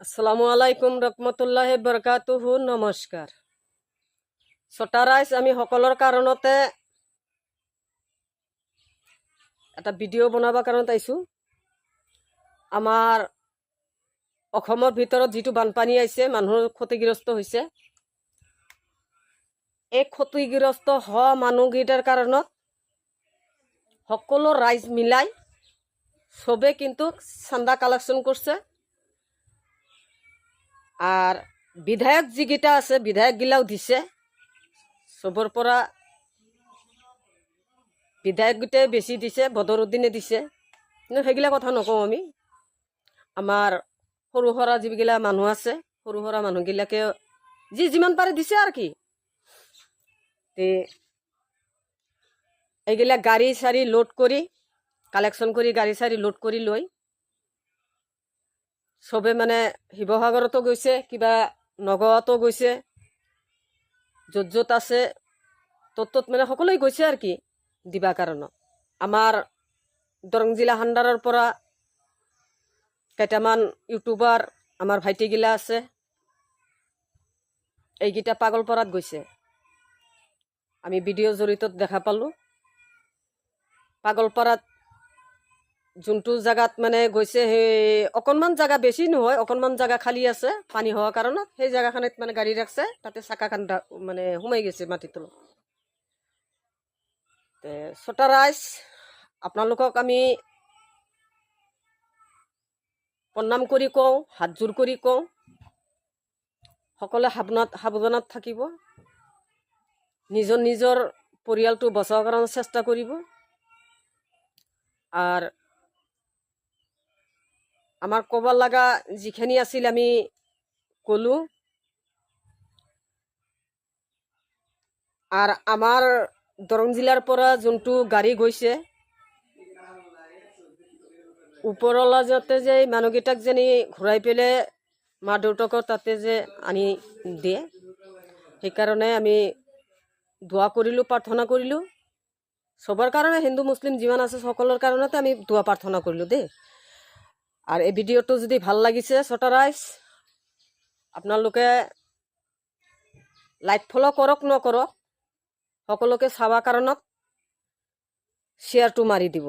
আসসালামু আলাইকুম ৰহমতুল্লাহ বৰকাতুহু। নমস্কাৰ। ছটা ৰাইজ আমি সকলৰ কাৰণতে এটা ভিডিঅ' বনাবৰ কাৰণত আহিছোঁ। আমাৰ অসমৰ ভিতৰত যিটো বানপানী আহিছে, মানুহৰ ক্ষতিগ্ৰস্ত হৈছে। এই ক্ষতিগ্ৰস্ত হোৱা মানুহকেইটাৰ কাৰণত সকলো ৰাইজ মিলাই চবে কিন্তু চান্দা কালেকশ্যন কৰছে। আৰ বিধায়ক যিকেইটা আছে বিধায়কগিলাও দিছে, চবৰ পৰা বিধায়কগিটাই বেছি দিছে, বদৰুদ্দিনে দিছে। কিন্তু সেইগিলা কথা নকওঁ আমি। আমাৰ সৰু সুৰা যিগিলা মানুহ আছে, সৰু সুৰা মানুহগিলাকে যিমান পাৰে দিছে আৰ কি। এইগিলা গাড়ী চাৰি লোড কৰি কালেকশ্যন কৰি গাড়ী চাৰি লোড কৰি লৈ চবে মানে শিৱসাগৰতো গৈছে, কিবা নগাঁৱতো গৈছে, য'ত য'ত আছে ত'ত মানে সকলোৱে গৈছে আৰ কি দিবা কাৰণত। আমাৰ দৰং জিলা হান্দাৰৰ পৰা কেইটামান ইউটিউবাৰ আমাৰ ভাইটিগিলা আছে, এইকেইটা পাগলপাৰাত গৈছে। আমি ভিডিঅ' জৰিয়তে দেখা পালোঁ। পাগলপাৰাত যোনটো জাগাত মানে গৈছে, সেই অকণমান জাগা, বেছি নহয়, অকণমান জাগা খালী আছে পানী হোৱাৰ কাৰণত। সেই জাগাখনত মানে গাড়ী ৰাখছে, তাতে চাকাখান মানে সোমাই গৈছে মাটিৰ তলত। ছটা ৰাইজ আপোনালোকক আমি প্ৰণাম কৰি কওঁ, হাতযোৰ কৰি কওঁ, সকলোৱে সাৱধানত থাকিব, নিজৰ নিজৰ পৰিয়ালটো বচাবৰ কাৰণে চেষ্টা কৰিব। আৰ আমাৰ কবাৰ লাগা যিখানি আছিল আমি কলো। আৰ আমাৰ দৰং জিলাৰ পৰা যোনটো গাড়ী গৈছে, ওপৰলা যাতে যে মানুহকেইটাক যেনি ঘূৰাই পেলাই মা দেউতাকৰ তাতে যে আনি দিয়ে, সেইকাৰণে আমি দোয়া কৰিলোঁ, প্ৰাৰ্থনা কৰিলোঁ। সবার কারণে, হিন্দু মুসলিম যিমান আছে সকলের কারণতে আমি দোয়া প্রার্থনা করলো দে। আর এই ভিডিওটো যদি ভাল লাগিছে ছটা রাইজ, আপনালোকে লাইক ফলো করক নকরক, সকলোকে চাবা কাৰণত শ্বেয়াৰটো মাৰি দিব।